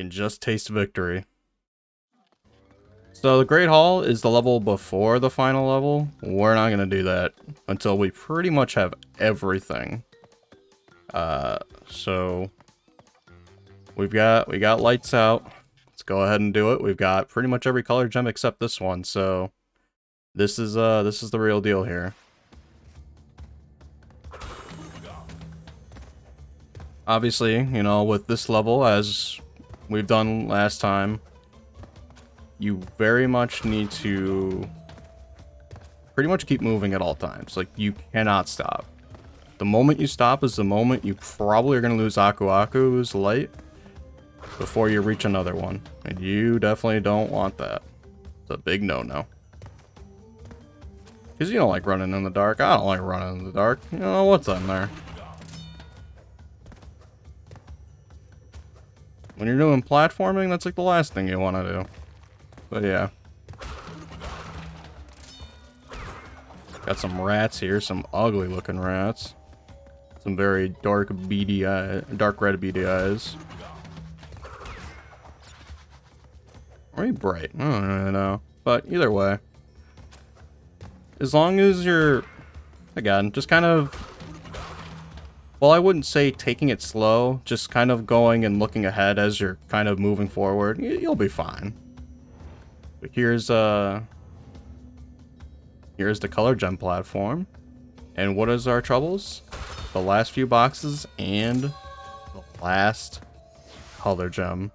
can just taste victory. So the Great Hall is the level before the final level. We're not going to do that until we pretty much have everything. So we got lights out. Let's go ahead and do it. We've got pretty much every color gem except this one. So this is the real deal here. Obviously, you know, with this level, as we've done last time, you very much need to pretty much keep moving at all times. Like, you cannot stop. The moment you stop is the moment you probably are going to lose Aku Aku's light before you reach another one. And you definitely don't want that. It's a big no-no. Because you don't like running in the dark. I don't like running in the dark. You know what's in there. When you're doing platforming, that's like the last thing you want to do. But yeah. Got some rats here, some ugly looking rats. Some very dark beady dark red beady eyes. Very bright. I don't really know. But either way. As long as you're, again, just kind of, well, I wouldn't say taking it slow, just kind of going and looking ahead as you're kind of moving forward, you'll be fine. But here's the color gem platform. And what is our troubles? The last few boxes and the last color gem.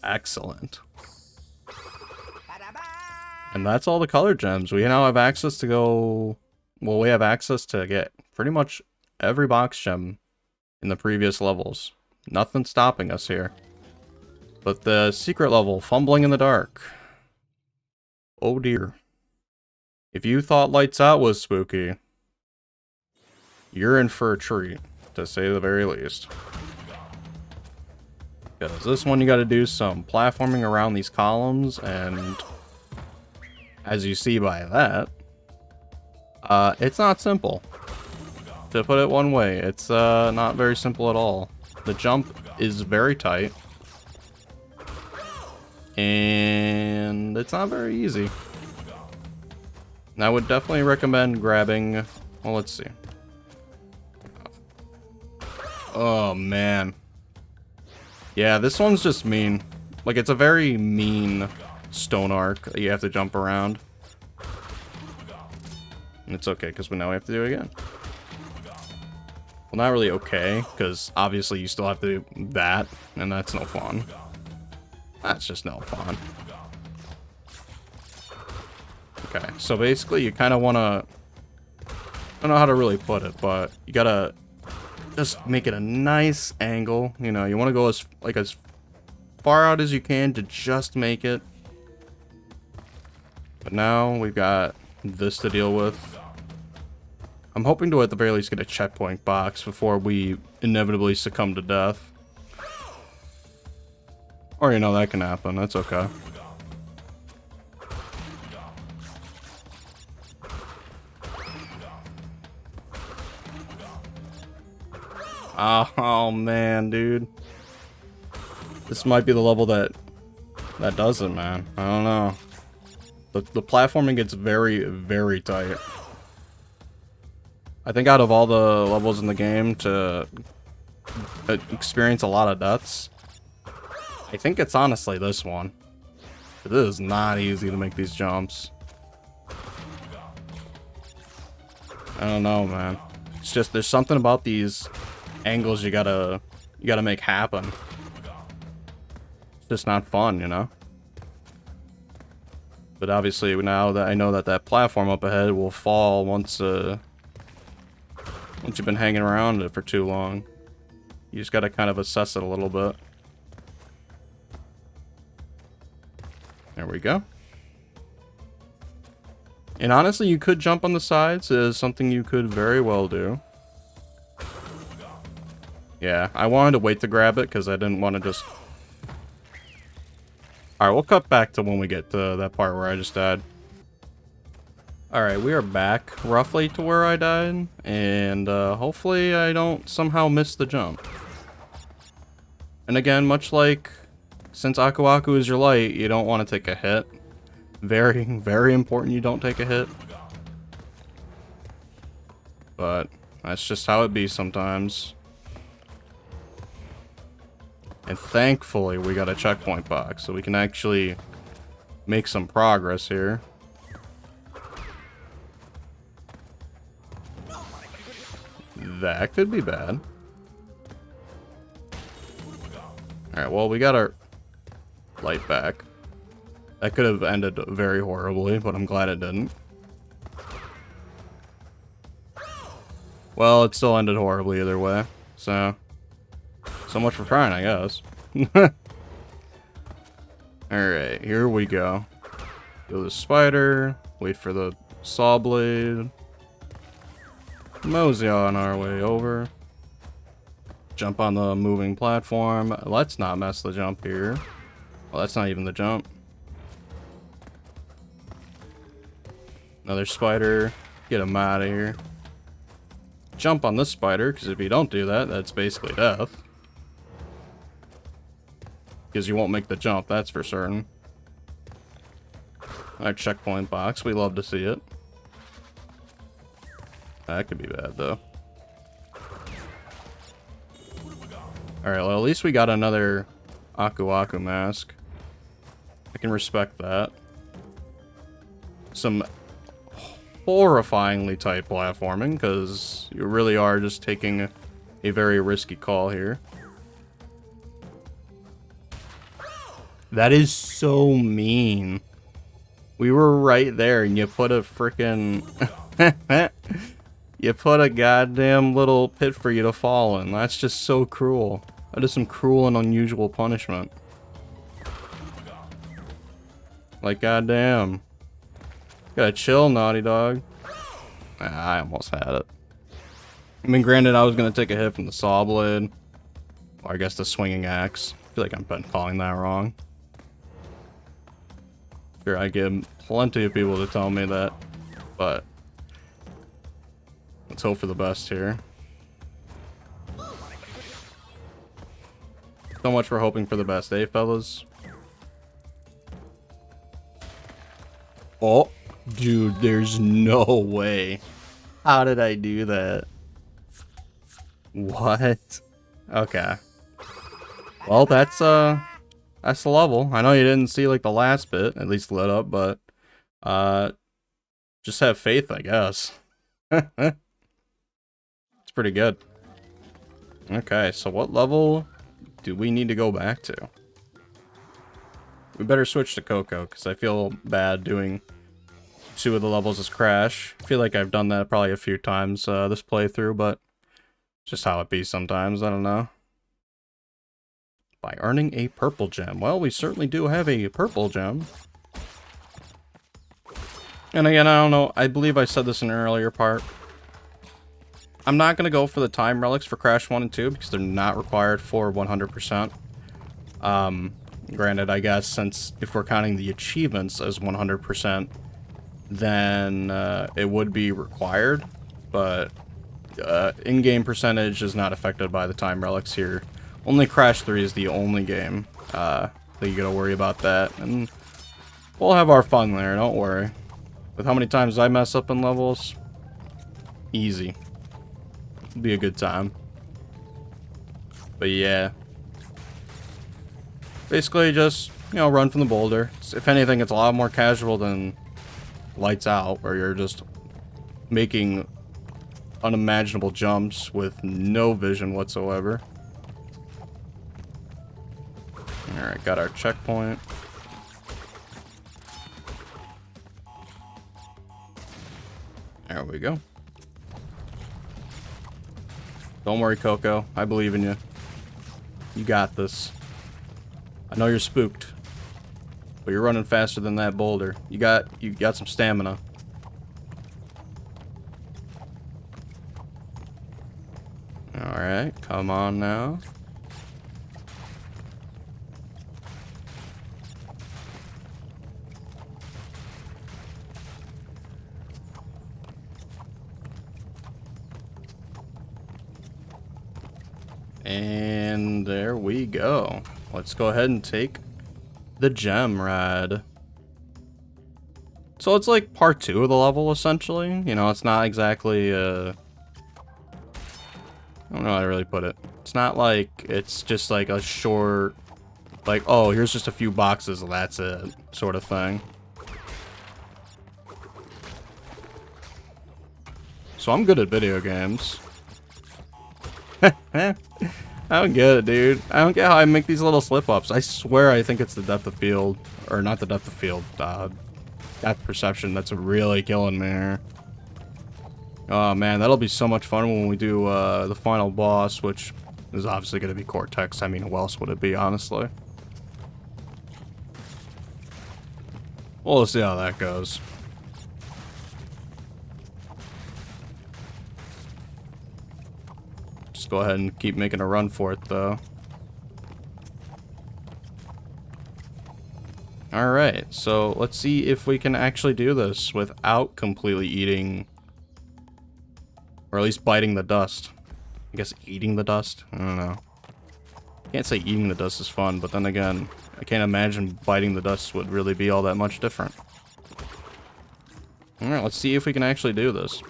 Excellent. And that's all the color gems. We now have access to go, well, we have access to get pretty much every box gem in the previous levels. Nothing stopping us here. But the secret level, Fumbling in the Dark. Oh dear. If you thought Lights Out was spooky, you're in for a treat, to say the very least. Because this one you gotta do some platforming around these columns, and as you see by that, it's not simple. To put it one way, it's not very simple at all. The jump is very tight. And it's not very easy. And I would definitely recommend grabbing, well, let's see. Oh, man. Yeah, this one's just mean. Like, it's a very mean stone arc that you have to jump around. And it's okay, because now we have to do it again. Well, not really okay, because obviously you still have to do that, and that's no fun. That's just no fun. Okay, so basically you kind of want to, I don't know how to really put it, but you gotta just make it a nice angle. You know, you want to go as far out as you can to just make it. But now we've got this to deal with. I'm hoping to at the very least get a checkpoint box before we inevitably succumb to death. Or, you know, that can happen. That's okay. Oh, man, dude. This might be the level that does it, man. I don't know. The platforming gets very, very tight. I think out of all the levels in the game to experience a lot of deaths, I think it's honestly this one. It is not easy to make these jumps. I don't know, man. It's just there's something about these angles you gotta make happen. It's just not fun, you know? But obviously now that I know that platform up ahead will fall once you've been hanging around it for too long. You just gotta kind of assess it a little bit. There we go. And honestly, you could jump on the sides. It is something you could very well do. Yeah, I wanted to wait to grab it because I didn't want to just... Alright, we'll cut back to when we get to that part where I just died. Alright, we are back roughly to where I died. And hopefully I don't somehow miss the jump. And again, much like since Aku Aku is your light, you don't want to take a hit. Very, very important you don't take a hit. But that's just how it be sometimes. And thankfully, we got a checkpoint box, so we can actually make some progress here. That could be bad. Alright, well, we got our light back. That could have ended very horribly, but I'm glad it didn't. Well, it still ended horribly either way, so much for trying, I guess. Alright, here we go. Go to the spider, wait for the saw blade. Mosey on our way over. Jump on the moving platform. Let's not mess the jump here. Well, that's not even the jump. Another spider. Get him out of here. Jump on this spider, because if you don't do that, that's basically death. Because you won't make the jump, that's for certain. Alright, checkpoint box. We love to see it. That could be bad, though. Alright, well, at least we got another Aku Aku mask. I can respect that. Some horrifyingly tight platforming, because you really are just taking a very risky call here. That is so mean. We were right there, and you put a freaking... you put a goddamn little pit for you to fall in. That's just so cruel. That is some cruel and unusual punishment. Like, goddamn. Gotta chill, Naughty Dog. I almost had it. I mean, granted, I was gonna take a hit from the saw blade. Or I guess the swinging axe. I feel like I'm calling that wrong. Sure, I get plenty of people to tell me that. But let's hope for the best here. So much for hoping for the best, eh, fellas? Oh, dude, there's no way. How did I do that? What? Okay. Well, that's the level. I know you didn't see, like, the last bit, at least lit up, but, just have faith, I guess. It's pretty good. Okay, so what level do we need to go back to? We better switch to Coco, because I feel bad doing 2 of the levels as Crash. I feel like I've done that probably a few times this playthrough, but just how it be sometimes, I don't know. By earning a purple gem. Well, we certainly do have a purple gem. And again, I don't know, I believe I said this in an earlier part. I'm not going to go for the time relics for Crash 1 and 2 because they're not required for 100%. Granted, I guess since if we're counting the achievements as 100%, then it would be required. But in-game percentage is not affected by the time relics here. Only Crash 3 is the only game that you gotta worry about that. And we'll have our fun there, don't worry. With how many times I mess up in levels, easy. It'll be a good time. But yeah. Basically just, you know, run from the boulder. If anything, it's a lot more casual than Lights Out, where you're just making unimaginable jumps with no vision whatsoever. Alright, got our checkpoint. There we go. Don't worry, Coco. I believe in you. You got this. I know you're spooked, but you're running faster than that boulder. You got some stamina. Alright, come on now. And there we go. Let's go ahead and take the gem ride. So it's like part 2 of the level, essentially. You know, it's not exactly, I don't know how to really put it. It's not like it's just like a short, like, oh, here's just a few boxes, and that's it, sort of thing. So I'm good at video games. I don't get it, dude. I don't get how I make these little slip-ups. I swear I think it's the depth of field. Or not the depth of field. Depth perception that's really killing me here. Oh, man. That'll be so much fun when we do the final boss, which is obviously going to be Cortex. I mean, who else would it be, honestly? Well, let's see how that goes. Just go ahead and keep making a run for it, though. Alright, so let's see if we can actually do this without completely eating, or at least biting the dust. I guess eating the dust? I don't know. Can't say eating the dust is fun, but then again, I can't imagine biting the dust would really be all that much different. Alright, let's see if we can actually do this.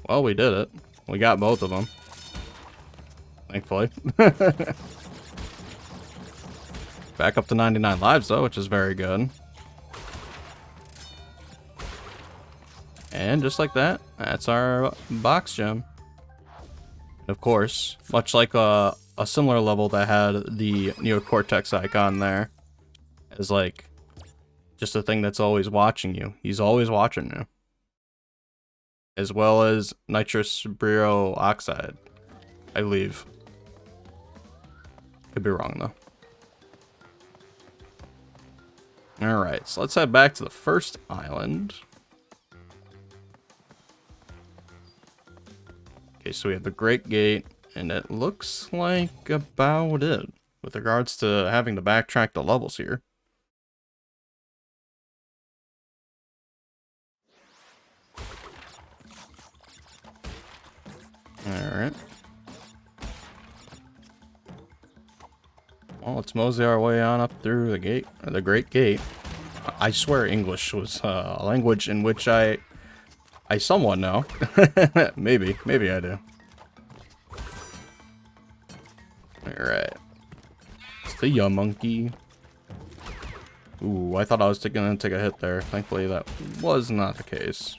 Well, we did it. We got both of them. Thankfully. Back up to 99 lives, though, which is very good. And just like that, that's our box gem. Of course, much like a similar level that had the Neocortex icon there, is like just a thing that's always watching you. He's always watching you. As well as nitrous brio oxide, I believe. Could be wrong, though. Alright, so let's head back to the first island. Okay, so we have the Great Gate, and it looks like about it with regards to having to backtrack the levels here. Alright. Well, let's mosey our way on up through the gate, or the Great Gate. I swear English was a language in which I somewhat know. maybe I do. Alright. See ya, monkey. Ooh, I thought I was gonna take a hit there. Thankfully, that was not the case.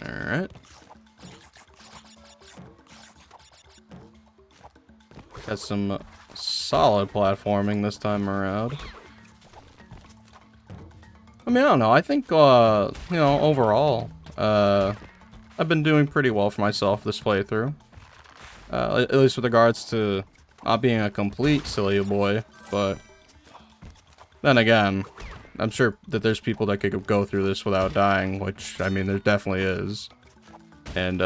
Alright. Got some solid platforming this time around. I mean, I don't know. I think, you know, overall, I've been doing pretty well for myself this playthrough. At least with regards to not being a complete silly boy, but then again, I'm sure that there's people that could go through this without dying, which, I mean, there definitely is. And,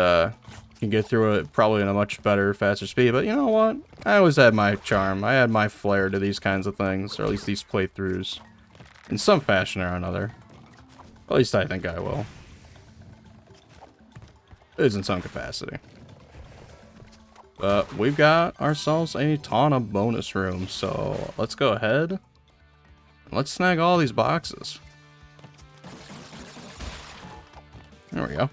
can get through it probably in a much better, faster speed, but you know what? I always had my charm. I had my flair to these kinds of things, or at least these playthroughs. In some fashion or another. At least I think I will. It is in some capacity. But we've got ourselves a ton of bonus rooms, so let's go ahead. Let's snag all these boxes. There we go.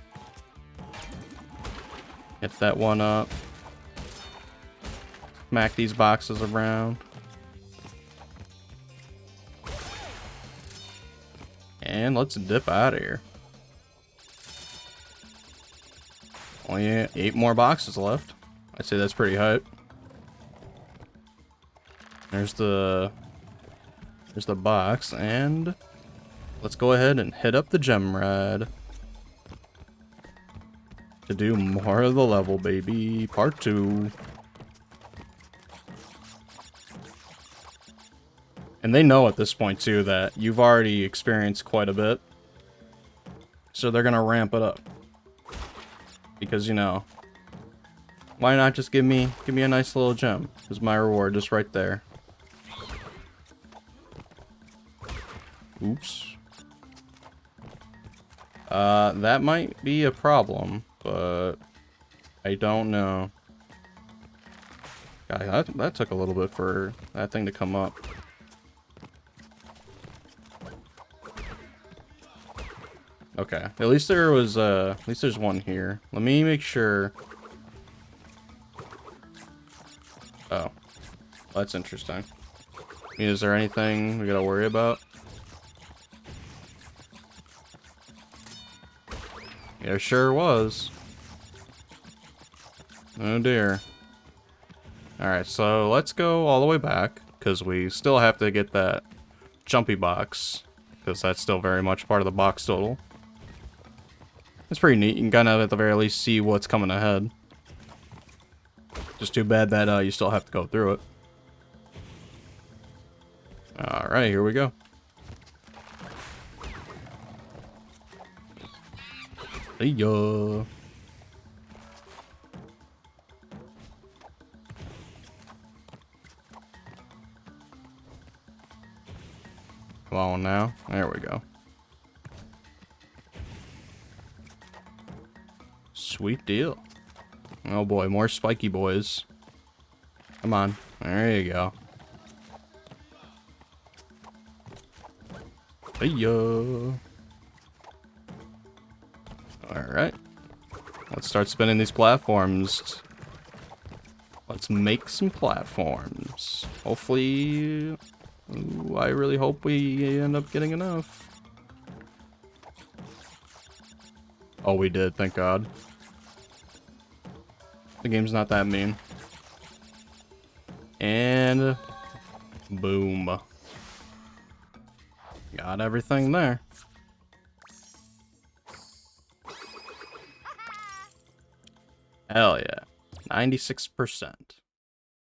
Get that one up. Smack these boxes around. And let's dip out of here. Only 8 more boxes left. I'd say that's pretty hype. There's the box, and let's go ahead and hit up the gem ride to do more of the level, baby. Part 2. And they know at this point, too, that you've already experienced quite a bit. So they're gonna ramp it up. Because, you know, why not just give me a nice little gem? Is my reward just right there. Oops. That might be a problem, but I don't know. God, that took a little bit for that thing to come up. Okay, at least there was, at least there's one here. Let me make sure. Oh, that's interesting. I mean, is there anything we gotta worry about? Yeah, sure was. Oh dear. Alright, so let's go all the way back, because we still have to get that jumpy box, because that's still very much part of the box total. It's pretty neat. You can kind of, at the very least, see what's coming ahead. Just too bad that you still have to go through it. Alright, here we go. See ya. Come on now. There we go. Sweet deal. Oh boy, more spiky boys. Come on. There you go. See ya. Alright. Let's start spinning these platforms. Let's make some platforms. Hopefully... Ooh, I really hope we end up getting enough. Oh, we did, thank God. The game's not that mean. And... boom. Got everything there. Hell yeah. 96%.